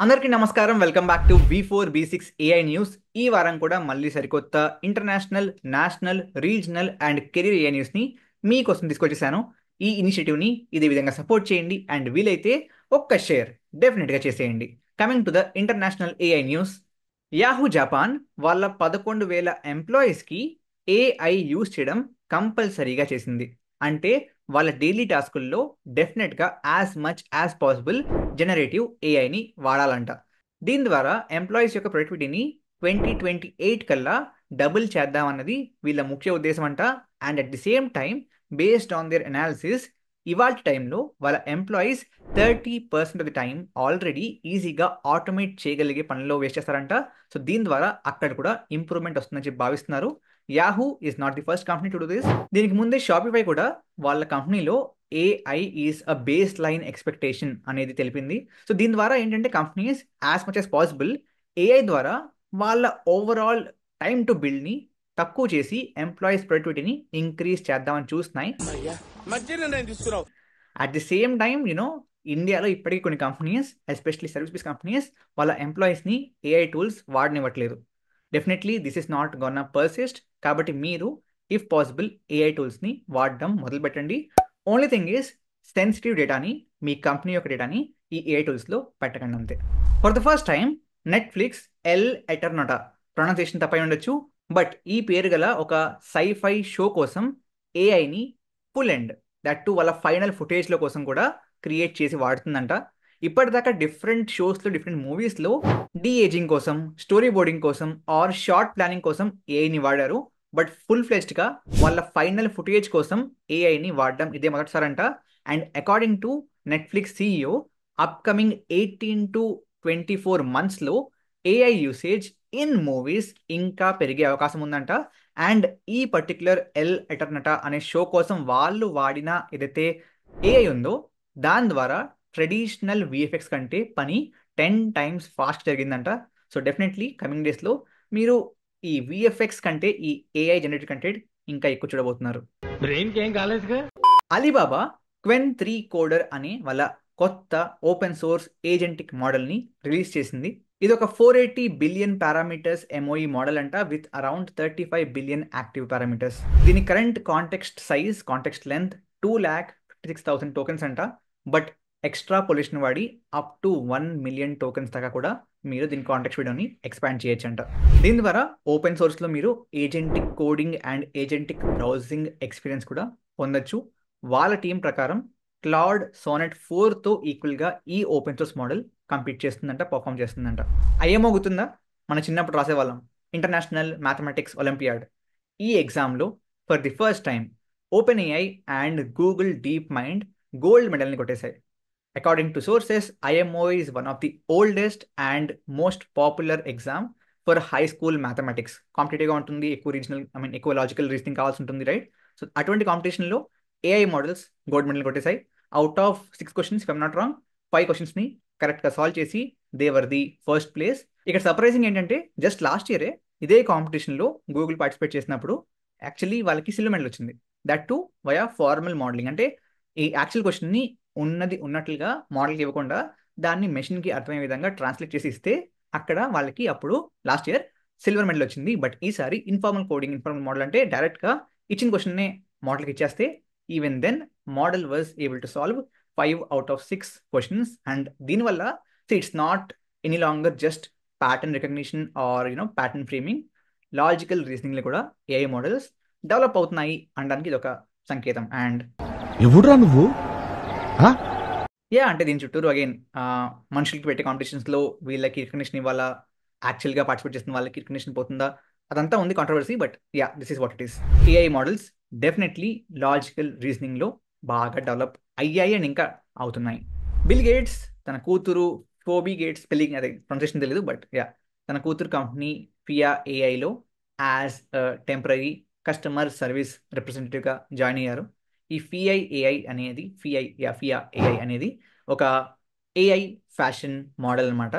అందరికీ నమస్కారం. Welcome back to V4B6 AI news. ఈ వారం కూడా మళ్ళీ సరికొత్త international, national, regional and career AI న్యూస్ని మీకోసం తీసుకొచ్చేసాను. ఈ ఇనిషియేటివ్ని ఇదే విధంగా సపోర్ట్ చేయండి అండ్ వీలైతే ఒక్క షేర్ డెఫినెట్గా చేసేయండి. Coming to the international AI news. Yahoo Japan వాళ్ళ 11,000 ఎంప్లాయీస్కి AI యూస్ చేయడం కంపల్సరీగా చేసింది. అంటే వాళ్ళ డైలీ టాస్కుల్లో డెఫినెట్గా as much as possible generative ఏఐని వాడాలంట. దీని ద్వారా ఎంప్లాయీస్ యొక్క ప్రొడక్టివిటీని 2028 కల్లా డబుల్ చేద్దామన్నది వీళ్ళ ముఖ్య ఉద్దేశం అంట. And at the same time based on their analysis ఇవాళ టైంలో వాళ్ళ employees 30% of the time already ఈజీగా ఆటోమేట్ చేయగలిగే పనిలో వేస్ట్ చేస్తారంట. సో దీని ద్వారా అక్కడ కూడా ఇంప్రూవ్మెంట్ వస్తుందని చెప్పి భావిస్తున్నారు. Yahoo is not the first company to do this. దీనికి ముందే షాపిఫై కూడా వాళ్ళ కంపెనీలో AI is a base line expectation అనేది తెలిపింది. సో దీని ద్వారా ఏంటంటే companies as much as possible AI ద్వారా వాళ్ళ ఓవరాల్ టైమ్ టు బిల్డ్ని తక్కువ చేసి ఎంప్లాయీస్ ప్రొడక్టివిటీని ఇంక్రీజ్ చేద్దామని చూస్తున్నాయి. అట్ ది సేమ్ టైం ఇండియాలో ఇప్పటికీ కొన్ని companies, especially service base companies, వాళ్ళ ఎంప్లాయీస్ని AI టూల్స్ వాడనివ్వట్లేదు. Definitely this is not gonna persist. కాబట్టి మీరు ఇఫ్ పాసిబుల్ AI టూల్స్ని వాడడం మొదలుపెట్టండి. ఓన్లీ థింగ్ ఈస్ సెన్సిటివ్ డేటాని, మీ కంపెనీ యొక్క డేటాని ఈ AI టూల్స్లో పెట్టకండి అంతే. For the first time Netflix El Eternauta, pronunciation తప్పై ఉండొచ్చు, బట్ ఈ పేరు గల ఒక సైఫై షో కోసం ఏఐని ఫుల్ ఎండ్ దట్ టు వాళ్ళ ఫైనల్ ఫుటేజ్ల కోసం కూడా క్రియేట్ చేసి వాడుతుందంట. ఇప్పటిదాకా డిఫరెంట్ షోస్లో, డిఫరెంట్ మూవీస్లో ఏజింగ్ కోసం, స్టోరీ బోర్డింగ్ కోసం ఆర్ షార్ట్ ప్లానింగ్ కోసం ఏఐని వాడారు. బట్ ఫుల్ ఫ్లెజ్డ్గా వాళ్ళ ఫైనల్ ఫుటేజ్ కోసం ఏఐని వాడడం ఇదే మొదటిసారంట. And according to Netflix CEO, upcoming 18 to 24 monthsలో AI యూసేజ్ ఇన్ మూవీస్ ఇంకా పెరిగే అవకాశం ఉందంట. అండ్ ఈ పర్టిక్యులర్ ఎల్ ఎటర్నటా అనే షో కోసం వాళ్ళు వాడిన ఏదైతే AI ఉందో దాని ద్వారా ట్రెడిషనల్ VFX కంటే పని 10 times ఫాస్ట్ జరిగిందంట. సో డెఫినెట్లీ కమింగ్ డేస్లో మీరు ఈ VFX కంటే ఈ AI జనరేటెడ్ కంటెంట్ ఇంకా ఎక్కువ చూడబోతున్నారు. బ్రెయిన్కి ఏం కాలేదుగా. అలీబాబా క్వెన్ 3 కోడర్ అనే వాళ్ళ కొత్త ఓపెన్ సోర్స్ ఏజెంటిక్ మోడల్ని రిలీజ్ చేసింది. ఇది ఒక 480 బిలియన్ పారామీటర్స్ MOE మోడల్ అంట, with around 35 billion active parameters. దీని current context size, context length 2,56,000 tokens అంట. బట్ ఎక్స్ట్రా పొల్యూషన్ వాడి అప్ టు 1 మిలియన్ టోకెన్స్ దాకా కూడా మీరు దీని కాంటెక్స్ట్ వీడియోని ఎక్స్పాండ్ చేయొచ్చు అంట. దీని ద్వారా ఓపెన్ సోర్స్లో మీరు agentic coding and agentic browsing experience కూడా పొందొచ్చు. వాళ్ళ టీం ప్రకారం క్లౌడ్ సోనెట్ 4తో ఈక్వల్గా ఈ ఓపెన్ సోర్స్ మోడల్ కంపీట్ చేస్తుందంట, పర్ఫామ్ చేస్తుందంట. అయ్యేమో గుర్తుందా, మన చిన్నప్పుడు రాసేవాళ్ళం ఇంటర్నేషనల్ మ్యాథమెటిక్స్ ఒలింపియాడ్. ఈ ఎగ్జామ్లో for the first time open AI and Google DeepMind gold మెడల్ని కొట్టేశాయి. According to sources, IMO is one of the oldest and most popular exam for high school mathematics. కాంపిటేటివ్గా ఉంటుంది, ఎక్కువ regional ఎక్కువ logical reasoning కావాల్సి ఉంటుంది, right? So అటువంటి కాంపిటీషన్లో AI models gold medal కొట్టేశాయి. Out of 6 questions, if I'm not wrong, 5 క్వశ్చన్స్ని కరెక్ట్గా సాల్వ్ చేసి దేవర్ ది ఫస్ట్ ప్లేస్. ఇక్కడ సర్ప్రైజింగ్ ఏంటంటే జస్ట్ లాస్ట్ ఇయరే ఇదే కాంపిటీషన్లో గూగుల్ పార్టిసిపేట్ చేసినప్పుడు యాక్చువల్లీ వాళ్ళకి సిల్వర్ మెడల్ వచ్చింది. That too via formal modelling. అంటే ఈ యాక్చువల్ క్వశ్చన్ని ఉన్నది ఉన్నట్లుగా మోడల్కి ఇవ్వకుండా దాన్ని మెషిన్కి అర్థమయ్యే విధంగా ట్రాన్స్లేట్ చేసి ఇస్తే అక్కడ వాళ్ళకి అప్పుడు లాస్ట్ ఇయర్ సిల్వర్ మెడల్ వచ్చింది. బట్ ఈసారి ఇన్ఫార్మల్ కోడింగ్, ఇన్ఫార్మల్ మోడల్ అంటే డైరెక్ట్గా ఇచ్చిన క్వశ్చన్నే మోడల్కి ఇచ్చేస్తే even then model was able to solve 5 out of 6 questions. And దీనివల్ల it's not any longer just pattern recognition or pattern framing, logical రీజనింగ్లో కూడా AI మోడల్స్ డెవలప్ అవుతున్నాయి అనడానికి ఇది ఒక సంకేతం. అండ్ ఎవడురా నువ్వు? అంటే దీని చుట్టూరు అగైన్ మనుషులకి పెట్టే కాంపిటీషన్స్లో వీళ్ళకి రికగ్నిషన్ ఇవ్వాలా, యాక్చువల్గా పార్టిసిపేట్ చేస్తున్న వాళ్ళకి రికగ్నిషన్ పోతుందా, అదంతా ఉంది controversy. But this is what it is. AI models definitely logical రీజనింగ్లో బాగా డెవలప్ అయ్యాయి అండ్ ఇంకా అవుతున్నాయి. బిల్ గేట్స్ తన కూతురు ఫోబీ గేట్స్, పెళ్ళికి అదే ప్రొనౌన్సియేషన్ తెలియదు, బట్ తన కూతురు కంపెనీ ఫియా AIలో యాజ్ టెంపరీ కస్టమర్ సర్వీస్ రిప్రజెంటేటివ్గా జాయిన్ అయ్యారు. ఈ ఫియా AI అనేది ఒక AI ఫ్యాషన్ మోడల్ అనమాట.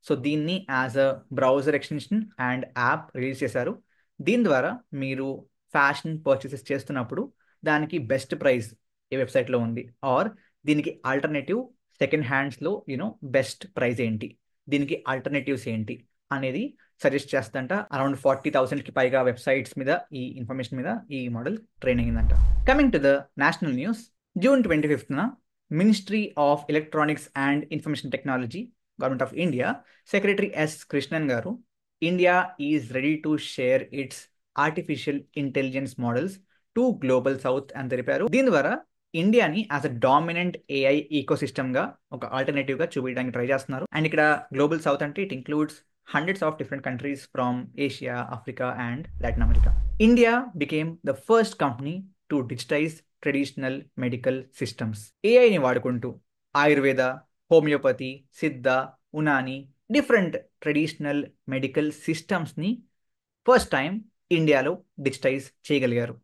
సో దీన్ని as a browser extension and app release చేశారు. దీని ద్వారా మీరు ఫ్యాషన్ పర్చేసెస్ చేస్తున్నప్పుడు దానికి బెస్ట్ ప్రైస్ ఏ వెబ్సైట్లో ఉంది, ఆర్ దీనికి ఆల్టర్నేటివ్ సెకండ్ హ్యాండ్స్లో బెస్ట్ ప్రైస్ ఏంటి, దీనికి ఆల్టర్నేటివ్స్ ఏంటి అనేది సజెస్ట్ చేస్తుందంట. అరౌండ్ 40,000కి పైగా వెబ్సైట్స్ మీద ఈ ఇన్ఫర్మేషన్ మీద ఈ మోడల్ ట్రైన్ అయిందంట. Coming to the national news, June 25న ministry of electronics and information technology, government of India, secretary S Krishnan garu India is ready to share its artificial intelligence models to global south అని తెలిపారు. దీని ద్వారా ఇండియాని as a dominant AI eco గా ఒక alternative గా చూపించడానికి ట్రై చేస్తున్నారు. అండ్ ఇక్కడ గ్లోబల్ సౌత్ అంటే it includes hundreds of different countries from Asia, Africa, and Latin America. India became the first company to digitize traditional medical systems. AI ని వాడుకుంటూ Ayurveda, homeopathy, Siddha, Unani different traditional medical సిస్టమ్స్ని first time ఇండియాలో digitise చేయగలిగారు.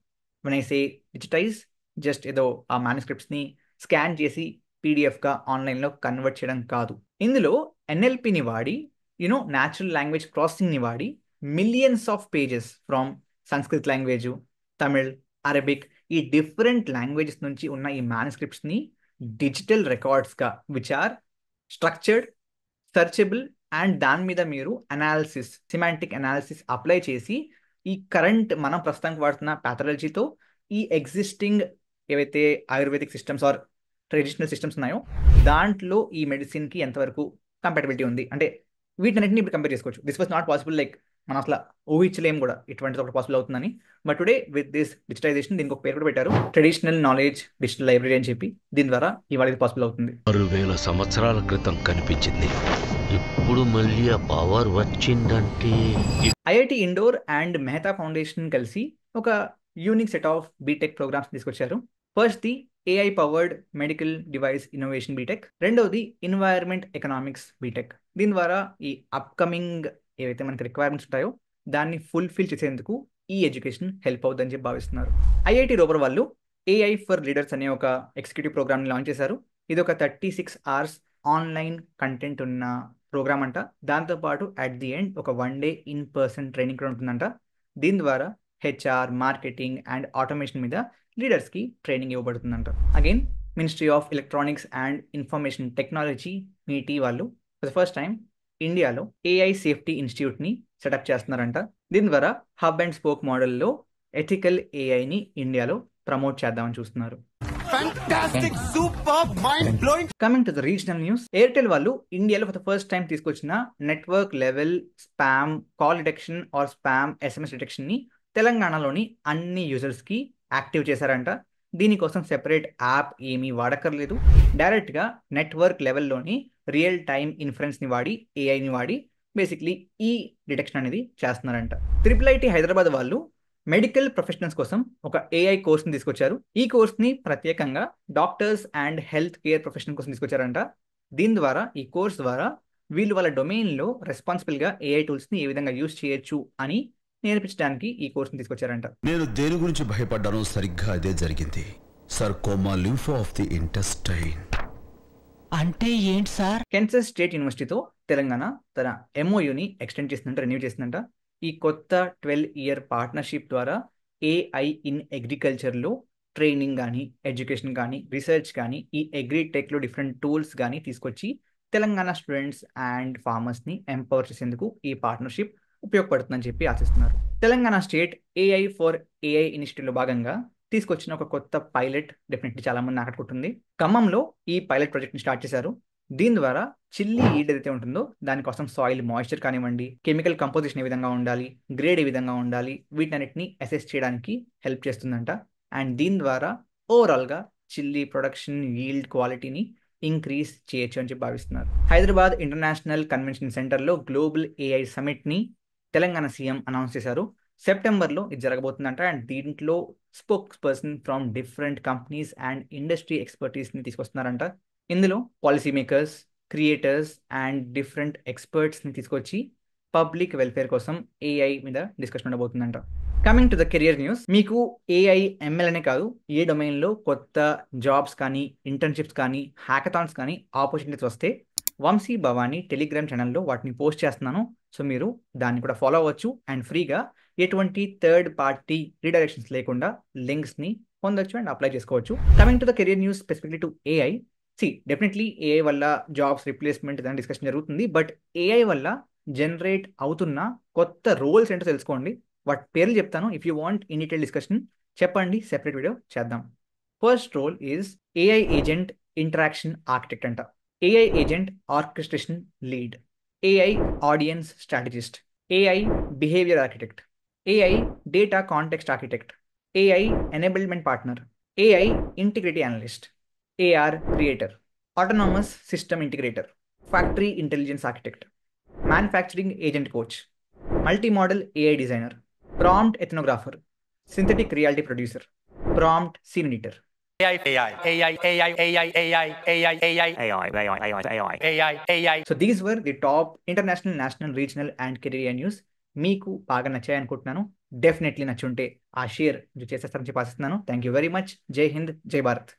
When I say digitise, just ఏదో ఆ మ్యానుస్క్రిప్ట్స్ని scan చేసి పీడిఎఫ్గా ఆన్లైన్లో convert చేయడం కాదు. ఇందులో ఎన్ఎల్పిని వాడి న్యాచురల్ లాంగ్వేజ్ ప్రాసెసింగ్ని వాడి millions of pages from Sanskrit language, Tamil, Arabic, ఈ డిఫరెంట్ లాంగ్వేజెస్ నుంచి ఉన్న ఈ మ్యానుస్క్రిప్ట్స్ని డిజిటల్ రికార్డ్స్గా which are structured, searchable, and దాని మీద మీరు అనాలిసిస్, సిమాంటిక్ అనాలిసిస్ అప్లై చేసి ఈ కరెంట్ మనం ప్రస్తుతానికి వాడుతున్న ప్యాథాలజీతో ఈ ఎగ్జిస్టింగ్ ఏవైతే Ayurvedic systems or traditional systems ఉన్నాయో దాంట్లో ఈ మెడిసిన్కి ఎంతవరకు కంపాటబిలిటీ ఉంది అంటే వీటన్నిటిని ఇప్పుడు కంపేర్ చేసుకోవచ్చు. This was not possible, like మనం అసలు ఊహించలేం కూడా ఇటువంటిది ఒకటి పాసిబుల్ అవుతుందని. But today with this digitisation దీనికి ఒక పేరు కూడా పెట్టారు, ట్రెడిషనల్ నాలెడ్జ్ డిజిటల్ లైబ్రరీ అని చెప్పి. దీని ద్వారా ఇవాళ ఇది పాసిబుల్ అవుతుంది. 6,000 సంవత్సరాల క్రితం కనిపించింది, ఇప్పుడు మళ్ళీ ఆ పవర్ వచ్చిందంటే. IIT Indore and Mehta foundation కలిసి ఒక unique set of BTech programmes తీసుకొచ్చారు. First the AI powered medical device innovation BTech, రెండవది ఎన్వైర్న్మెంట్ ఎకనామిక్స్ బీటెక్. దీని ద్వారా ఈ అప్కమింగ్ ఏవైతే మనకి రిక్వైర్మెంట్స్ ఉంటాయో దాన్ని ఫుల్ఫిల్ చేసేందుకు ఈ ఎడ్యుకేషన్ హెల్ప్ అవుతుందని చెప్పి భావిస్తున్నారు. ఐఐటి రూపర్ వాళ్ళు ఏఐ ఫర్ లీడర్స్ అనే ఒక ఎగ్జిక్యూటివ్ ప్రోగ్రామ్ని లాంచ్ చేశారు. ఇది ఒక 36 hours ఆన్లైన్ కంటెంట్ ఉన్న ప్రోగ్రామ్ అంట. దాంతోపాటు అట్ ది ఎండ్ ఒక 1 day in-person ట్రైనింగ్ కూడా ఉంటుందంట. దీని ద్వారా హెచ్ఆర్, మార్కెటింగ్ అండ్ ఆటోమేషన్ మీద లీడర్స్కి ట్రైనింగ్ ఇవ్వబడుతుందంట. Again ministry of electronics and information technology MeitY వాళ్ళు ఫర్ ద ఫస్ట్ టైం ఇండియాలో ఏఐ సేఫ్టీ ఇన్స్టిట్యూట్ని సెటప్ చేస్తున్నారంట. దీని ద్వారా హబ్ అండ్ స్పోక్ మోడల్లో ఎథికల్ ఏఐని ఇండియాలో ప్రమోట్ చేద్దామని చూస్తున్నారు. Coming to the regional news, Airtel వాళ్ళు ఇండియాలో ఫర్ ద ఫస్ట్ టైం తీసుకొచ్చిన network level spam call detection or spam SMS detection ని తెలంగాణలోని అన్ని యూజర్స్కి యాక్టివ్ చేశారంట. దీనికోసం సెపరేట్ యాప్ ఏమీ వాడక్కర్లేదు, డైరెక్ట్గా నెట్వర్క్ లెవెల్లోని రియల్ టైమ్ ఇన్ఫరెన్స్ని వాడి ఏఐని వాడి బేసిక్లీ ఈ డిటెక్షన్ అనేది చేస్తున్నారంట. IIIT హైదరాబాద్ వాళ్ళు మెడికల్ ప్రొఫెషనల్స్ కోసం ఒక ఏఐ కోర్స్ని తీసుకొచ్చారు. ఈ కోర్స్ని ప్రత్యేకంగా doctors and health care professional కోసం తీసుకొచ్చారంట. దీని ద్వారా ఈ కోర్స్ ద్వారా వీళ్ళు వాళ్ళ డొమైన్లో రెస్పాన్సిబుల్గా ఏఐ టూల్స్ని ఏ విధంగా యూజ్ చేయొచ్చు అని నేర్పించడానికి ఈ కోర్సుని తీసుకొచ్చారంట. నేను దేని గురించి భయపడ్డానో సరిగ్గా అదే జరిగింది. Sarcoma lympho of the intestine. అంటే ఏంటి సార్? కెన్సస్ స్టేట్ యూనివర్సిటీతో తెలంగాణ తన ఎంఓయూని ఎక్స్టెండ్ చేసిందంట, రెన్యూ చేసిందంట. ఈ కొత్త 12-year పార్ట్నర్షిప్ ద్వారా ఏఐ ఇన్ అగ్రికల్చర్లో ట్రైనింగ్ కానీ, ఎడ్యుకేషన్ కానీ, రీసెర్చ్ కానీ, ఈ అగ్రిటెక్లో డిఫరెంట్ టూల్స్ కానీ తీసుకొచ్చి తెలంగాణ స్టూడెంట్స్ అండ్ ఫార్మర్స్ని ఎంపవర్ చేసేందుకు ఈ పార్ట్నర్షిప్ ఉపయోగపడుతుందని చెప్పి ఆశిస్తున్నారు. Telangana state AI for AI ఇనిషియేటివ్లో భాగంగా తీసుకొచ్చిన ఒక కొత్త పైలట్ డెఫినెట్లీ చాలా మంది ఆకట్టుకుంటుంది. ఖమ్మంలో ఈ పైలట్ ప్రాజెక్ట్ని స్టార్ట్ చేశారు. దీని ద్వారా చిల్లీ ఈల్డ్ ఏదైతే ఉంటుందో దానికోసం సాయిల్ మాయిశ్చర్ కానివ్వండి, కెమికల్ కంపోజిషన్ ఏ విధంగా ఉండాలి, గ్రేడ్ ఏ విధంగా ఉండాలి, వీటన్నిటిని అసెస్ చేయడానికి హెల్ప్ చేస్తుందంట. అండ్ దీని ద్వారా ఓవరాల్గా చిల్లీ ప్రొడక్షన్, ఈల్డ్, క్వాలిటీని ఇంక్రీజ్ చేయొచ్చు అని చెప్పి భావిస్తున్నారు. హైదరాబాద్ ఇంటర్నేషనల్ కన్వెన్షన్ సెంటర్లో గ్లోబల్ ఏఐ సమిట్ని తెలంగాణ సీఎం అనౌన్స్ చేశారు. సెప్టెంబర్లో ఇది జరగబోతుందంట. అండ్ దీంట్లో spokesperson from different companies and industry ఎక్స్పర్టీస్ని తీసుకొస్తున్నారంట. ఇందులో policy makers, creators and different ఎక్స్పర్ట్స్ని తీసుకొచ్చి పబ్లిక్ వెల్ఫేర్ కోసం ఏఐ మీద డిస్కషన్ ఉండబోతుందంట. Coming to the career news, మీకు ఏఐ, ఎంఎల్ అనే కాదు ఏ డొమైన్లో కొత్త జాబ్స్ కానీ, ఇంటర్న్షిప్స్ కానీ, హ్యాకథాన్స్ కానీ ఆపర్చునిటీస్ వస్తే వంశీ భవానీ టెలిగ్రామ్ ఛానల్లో వాటిని పోస్ట్ చేస్తున్నాను. సో మీరు దాన్ని కూడా ఫాలో అవ్వచ్చు అండ్ ఫ్రీగా ఎటువంటి థర్డ్ పార్టీ రీడైరెక్షన్స్ లేకుండా లింక్స్ని పొందొచ్చు అండ్ అప్లై చేసుకోవచ్చు. Coming to the career news specifically to AI, definitely AI వల్ల జాబ్స్ రిప్లేస్మెంట్ దాని డిస్కషన్ జరుగుతుంది. బట్ ఏఐ వల్ల జనరేట్ అవుతున్న కొత్త రోల్స్ ఏంటో తెలుసుకోండి. వాటి పేర్లు చెప్తాను. If you want in detail discussion చెప్పండి, సెపరేట్ వీడియో చేద్దాం. First role is AI agent interaction architect అంట. AI agent orchestration lead, AI audience strategist, AI behaviour architect, AI data context architect, AI enablement partner, AI integrity analyst, AR creator, autonomous system integrator, factory intelligence architect, manufacturing agent coach, multi-model AI designer, prompt ethnographer, synthetic reality producer, prompt scene editor. So these were the top international, national, regional and career news. మీకు బాగా నచ్చాయి అనుకుంటున్నాను. Definitely నచ్చుంటే ఆ share చేసేస్తారని చెప్పి ఆశిస్తున్నాను. Thank you very much. జై హింద్, జై భారత్.